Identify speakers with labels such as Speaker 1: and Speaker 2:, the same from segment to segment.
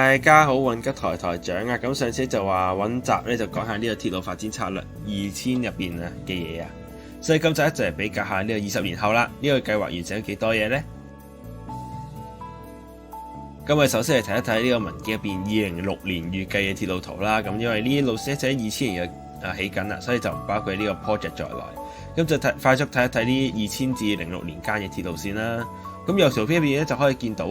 Speaker 1: 大家好，運吉台長啊！咁上次就話揾集咧就講下呢個鐵路發展策略2000入邊啊嘅嘢啊，所以今集就嚟比較下呢個20年後啦，呢個計劃完成咗幾多嘢呢？咁我哋首先嚟睇一睇呢個文件入邊2006年預計嘅鐵路圖啦。咁因為呢啲路線就喺2000年嘅起緊啦，所以就唔包括呢個 project 在內。咁就快速睇一睇呢2000至06年間嘅鐵路線啦。咁右圖片入邊咧就可以見到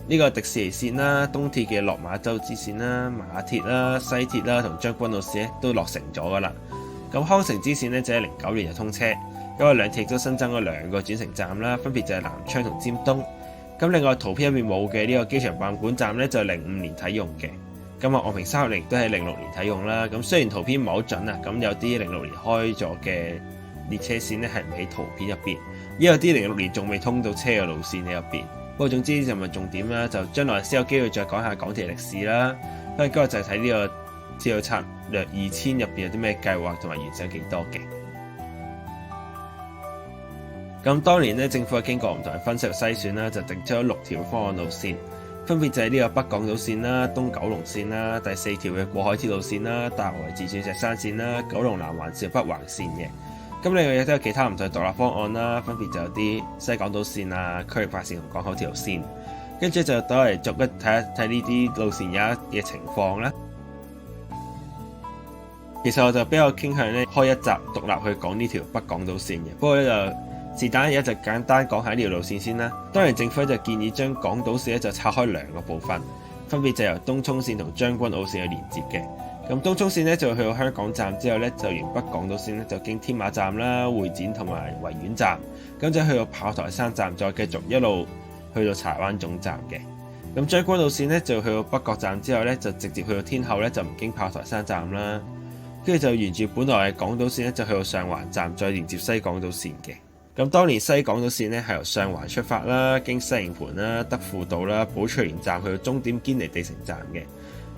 Speaker 1: 呢個迪士尼線啦、東鐵嘅落馬洲支線啦、馬鐵啦、西鐵啦同將軍澳線都落成咗噶啦。咁康城支線咧就喺09年就通車，因為兩鐵都新增咗2個轉乘站啦，分別就係南昌同尖東。咁另外圖片入面冇嘅呢個機場辦館站咧就係05年啟用嘅。咁昂坪360亦都係06年啟用啦。咁雖然圖片唔係好準啊，咁有啲06年開咗嘅列車線咧係唔喺圖片入邊，亦有啲06年仲未通到車嘅路線喺入邊。不過總之就唔係重點啦，就將來先有機會再講下港鐵歷史啦。因為今日就係睇呢個鐵路策略2000入邊有啲咩計劃同埋完成幾多嘅。咁當年咧政府係經過唔同嘅分析篩選啦，就定出咗6條方案路線，分別就係呢個北港島線啦、東九龍線啦、第4條嘅過海鐵路線啦、大圍至鑽石山線啦、九龍南環線、北環線嘅。咁另外亦都有其他唔同嘅獨立方案啦，分別就有啲西港島線啊、區域快線同港口鐵路線，跟住就攞嚟逐一睇一睇呢啲路線而家嘅情況啦。其實我就比較傾向咧開一集獨立去講呢條北港島線嘅，不過咧就是但而家就簡單講下呢條路線先啦。當然政府就建議將港島線咧就拆開2個部分，分別就由東涌線同將軍澳線去連接嘅。咁東涌線咧就去到香港站之後咧，就沿北港島線咧就經天馬站啦、會展同埋維園站，咁就去到炮台山站，再繼續一路去到柴灣總站嘅。咁將軍澳線咧就去到北角站之後咧，就直接去到天后咧，就唔經炮台山站啦，跟住就沿住本來嘅港島線咧就去到上環站，再連接西港島線嘅。咁當年西港島線咧係由上環出發啦，經西營盤啦、德輔道啦、寶翠蓮站去到終點堅尼地城站嘅。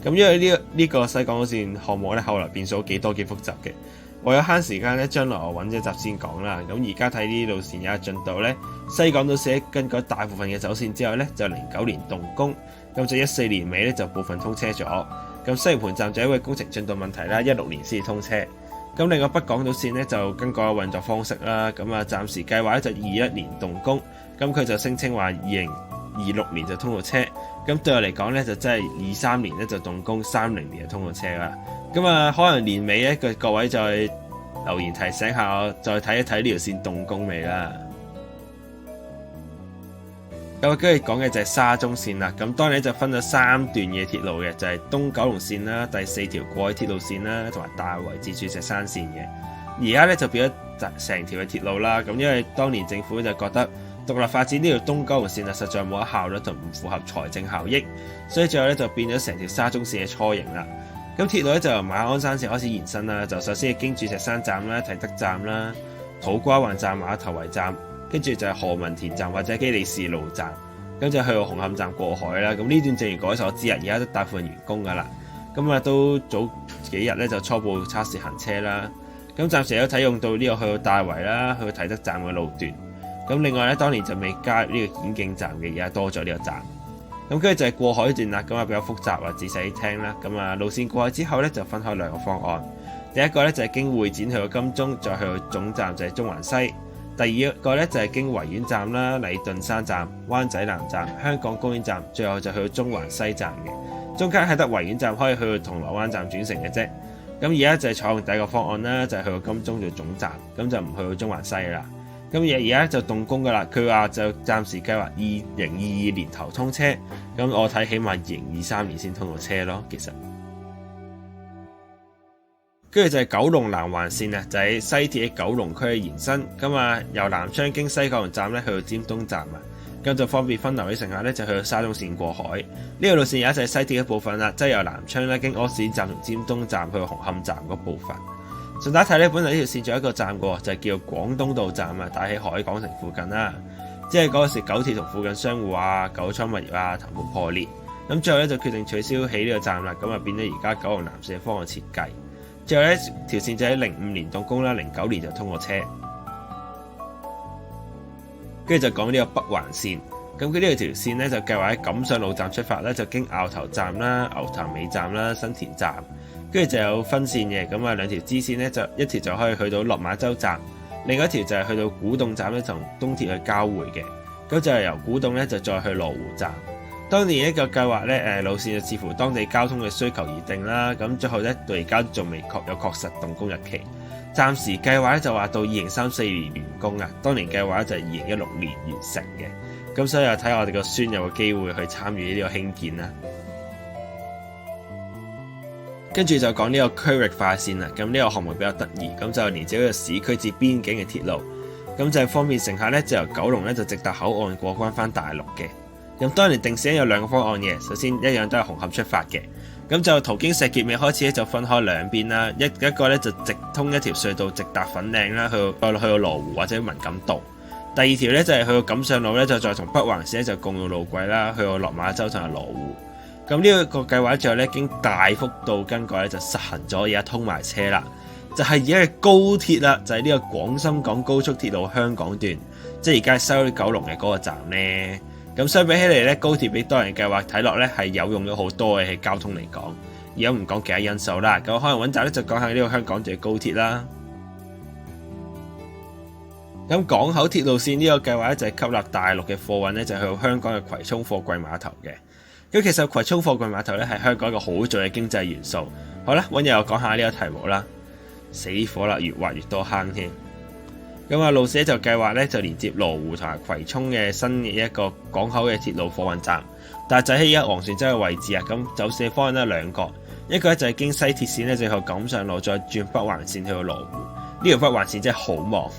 Speaker 1: 咁因為呢個西港島線項目咧，後來變數幾多幾複雜嘅，為咗慳時間咧，將來我揾一集先講啦。咁而家睇呢啲路線有進度咧，西港島線更改大部分嘅走線之後咧，就09年動工，咁就14年尾咧就部分通車咗。咁西營盤站就因為工程進度問題啦，16年先至通車。咁另外北港島線咧就更改運作方式啦，咁啊暫時計劃咧就21年動工，咁佢就聲稱話2026年就通到車。咁對我嚟講咧，就真係23年咧就動工，30年就通過車啦。咁啊，可能年尾咧，各位再留言提醒下我，再睇一睇呢條線動工未啦。咁跟住講嘅就係沙中線啦。咁當年就分咗3段嘅鐵路嘅，就係東九龍線啦、第4條過海鐵路線啦，同埋大圍至鑽石山線嘅。而家咧就變咗成條嘅鐵路啦。咁因為當年政府就覺得獨立發展呢條東九龍線實在冇乜效率同唔符合財政效益，所以最後咧就變咗成條沙中線嘅雛形啦。咁鐵路咧就由馬鞍山線開始延伸啦，就首先係經鑽石山站啦、啟德站啦、土瓜灣站、馬頭圍站，跟住就係何文田站或者基利士路站，咁就去到紅磡站過海啦。咁呢段正如各位所知啊，而家都大部分完工噶啦，咁啊都早幾日咧就初步測試行車啦。咁暫時有睇用到呢個去到大圍啦、去到啟德站嘅路段。咁另外咧，當年就未加入呢個顯徑站嘅，而家多咗呢個站。咁跟住就係過海段啦，咁啊比較複雜啊，仔細聽啦。咁啊路線過海之後咧，就分開2個方案。第一個咧就係經會展去到金鐘，再去到總站就係中環西。第二個咧就係經維園站啦、禮頓山站、灣仔南站、香港公園站，最後就去到中環西站嘅。中間係得維園站可以去到銅鑼灣站轉乘嘅啫。咁而家就係採用第一個方案啦，就係去到金鐘做總站，咁就唔去到中環西啦。咁而家就動工噶啦，佢話就暫時計劃2022年頭通車，咁我睇起碼2023年先通到車咯。其實，跟住就係九龍南環線啊，就喺西鐵嘅九龍區嘅延伸，咁啊由南昌經西九龍站咧去到尖東站啊，咁就方便分流啲乘客咧就去到沙中線過海。呢個路線而家就係西鐵嘅部分啦，即係由南昌咧經柯士甸站同尖東站去到紅磡站嗰部分。順帶睇呢，本來呢條線仲有一個站嘅，就係叫廣東道站啊，打喺海港城附近啦。即係嗰時九鐵同附近商戶啊、九倉物業啊談判破裂，咁最後咧就決定取消起呢個站啦，咁啊變咗而家九龍南線嘅方案設計。最後咧條線就喺05年動工啦，09年就通過車。跟住就講呢個北環線。咁佢呢條線咧就計劃喺錦上路站出發咧，就經坳頭站啦、牛潭尾站啦、新田站，跟住就有分線嘅。咁啊兩條支線咧就一條就可以去到落馬洲站，另一條就係去到古洞站咧同東鐵去交匯嘅。咁就係由古洞咧就再去羅湖站。當年一個計劃咧路線就視乎當地交通嘅需求而定啦。咁最後咧到而家仲未有確實動工日期。暫時計劃咧就話到2034年完工啊，當年計劃就係2016年完成嘅。咁所以睇下我哋個孫有個機會去參與呢個興建啦。跟住就講呢個區域快線啦。咁呢個項目比較得意，咁就連接呢個市區至邊境嘅鐵路，咁就係方便乘客咧就由九龍咧就直達口岸過關翻大陸嘅。咁當年定時有兩個方案嘅，首先一樣都係紅磡出發嘅，咁就途經石硤尾開始咧就分開兩邊啦，一個咧就直通一條隧道直達粉嶺啦，去到羅湖或者文錦渡。第二條咧就係去到錦上路咧，就再同北環線咧就共用路軌啦，去到落馬洲同埋羅湖。咁呢一個計劃之後咧，經大幅度更改咧，就實行咗而家通埋車啦，就係而家嘅高鐵啦，就係呢個廣深港高速鐵路香港段，即係而家收九龍嘅嗰個站咧。咁相比起嚟咧，高鐵比當年計劃睇落咧係有用咗好多嘅喺交通嚟講。而家唔講其他因素啦，咁可能穩陣咧就講下呢個香港段嘅高鐵啦。咁港口鐵路線呢個計劃咧就係吸納大陸嘅貨運咧，就去到香港嘅葵涌貨櫃碼頭嘅。咁其實葵涌貨櫃碼頭咧係香港一個好重要嘅經濟元素。好啦，揾日又講下呢個題目啦。死火啦，越挖越多坑添。咁啊，路線就計劃咧就連接羅湖同埋葵涌嘅新嘅一個港口嘅鐵路貨運站，但係就喺而家昂船洲嘅位置啊。咁走線方向都係兩個，一個咧就係經西鐵線咧，最後錦上路再轉北環線去到羅湖。呢條北環線真係好忙。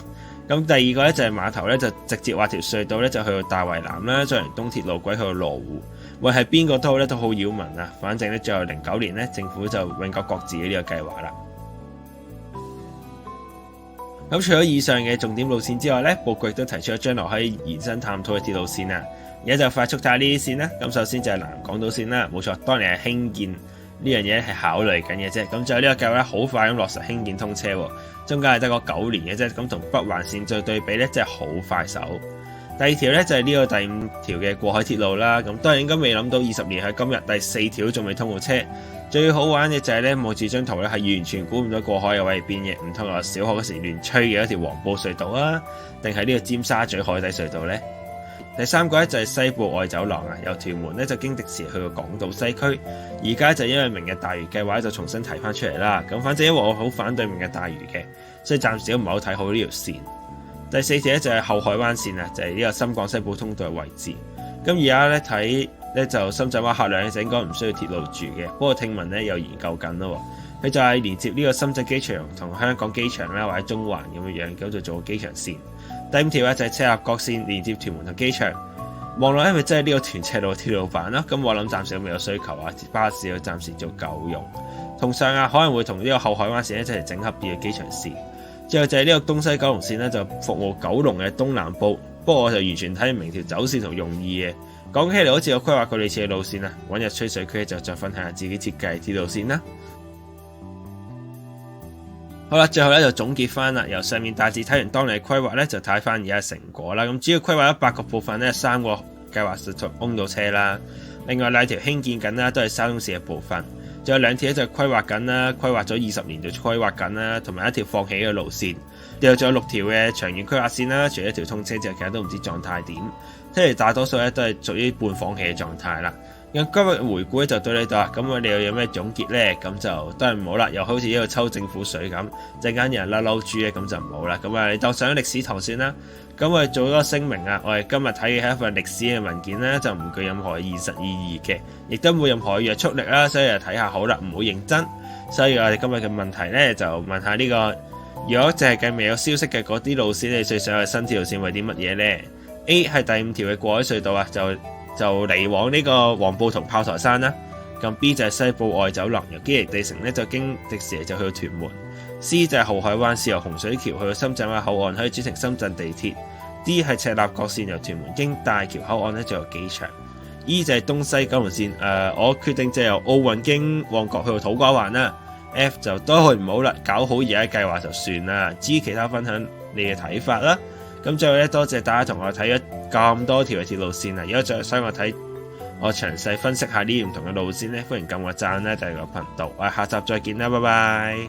Speaker 1: 咁第二個咧就係碼頭咧，就直接畫條隧道咧，就去到大圍南啦，再嚟東鐵路軌去到羅湖。喂，係邊個都好咧，都好擾民啊！反正咧，最後09年咧，政府就永久擱置呢個計劃啦。咁除咗以上嘅重點路線之外咧，報告亦都提出咗將來可以延伸探討嘅鐵路線啊。而家就快速睇下呢啲線啦。咁首先就係南港島線啦，冇錯，當年係興建呢樣嘢係考慮緊嘅啫。咁最後呢個計劃咧，好快咁落實興建通車喎，中間係得個9年嘅啫。咁同北環線再對比咧，真係好快手。第二條咧就係呢個第5條嘅過海鐵路啦。咁當然應該未諗到20年喺今日第4條仲未通過車。最好玩嘅就係咧，望住張圖咧係完全估唔到過海嘅位係邊嘅，唔通我小學嗰時亂吹嘅一條黃埔隧道啊，定係呢個尖沙咀海底隧道呢？第三個咧就係西部外走廊啊，由屯門咧就經迪士尼去到港島西區，而家就因為明日大嶼計劃就重新提翻出嚟啦。咁反正因為我好反對明日大嶼嘅，所以暫時都唔係好睇好呢條線。第4條咧就係後海灣線啊，就係呢個深港西部通道嘅位置。咁而家咧睇咧就深圳灣客量咧就應該唔需要鐵路住嘅，不過聽聞咧有研究緊咯。佢就係連接呢個深圳機場同香港機場啦，或者中環咁樣樣，咁就做個機場線。第5條咧就係赤鱲角線連接屯門同機場。望落係咪真係呢個屯赤路鐵路版啦？咁我諗暫時都未有需求啊，巴士要暫時做夠用。同上啊可能會同呢個後海灣線一齊整合呢個機場線。最後就係呢個東西九龍線咧，就服務九龍嘅東南部。不過我就完全睇唔明條走線同用意嘅。講起嚟好似有規劃過類似嘅路線啊，揾日吹水區就再分享下自己設計鐵路線啦。好啦，最後咧就總結翻啦，由上面大致睇完當年嘅規劃咧，就睇翻而家嘅成果啦。咁主要規劃咗8個部分咧，3個計劃就通到車啦。另外2條興建緊啦，都係沙中線嘅部分。仲有2條咧就規劃緊啦，規劃咗20年就規劃緊啦，同埋1條放棄嘅路線。又仲有6條嘅長遠規劃線啦，除咗1條通車之後，其實都唔知狀態點。睇嚟大多數咧都係屬於半放棄嘅狀態啦。咁今日回顧咧就到呢度啦。咁我哋又有咩總結呢？咁就當然唔好啦，又好似一個抽政府水咁，陣間有人嬲豬咧，咁就唔好啦。咁啊，你當上咗歷史堂算啦。咁我哋做咗個聲明啊，我哋今日睇嘅係一份歷史嘅文件咧，就唔具任何現實意義嘅，亦都冇任何約束力啦。所以就睇下好啦，唔好認真。所以我哋今日嘅問題咧，就問下呢個：如果淨係計未有消息嘅嗰啲路線，你最想去新鐵路線為啲乜嘢呢？ A 係第5條嘅過海隧道啊，就嚟往呢個黃埔同炮台山啦。咁 B 就係西部外走廊，由堅尼地城咧就經迪士尼就去到屯門。C 就係後海灣線，由洪水橋去到深圳灣口岸，可以轉乘深圳地鐵。D 係赤鱲角線，由屯門經大橋口岸咧再到機場。E 就係東西九龍線，我決定就由奧運經旺角去到土瓜灣啦。F 就都係唔好啦，搞好而家計劃就算啦。至於其他分享你嘅睇法啦。咁最後咧，多謝大家同我睇咗咁多條嘅鐵路線啊！如果再想我睇我詳細分析下呢啲唔同嘅路線咧，歡迎撳個讚啦，第二個頻道。我哋下集再見啦，拜拜。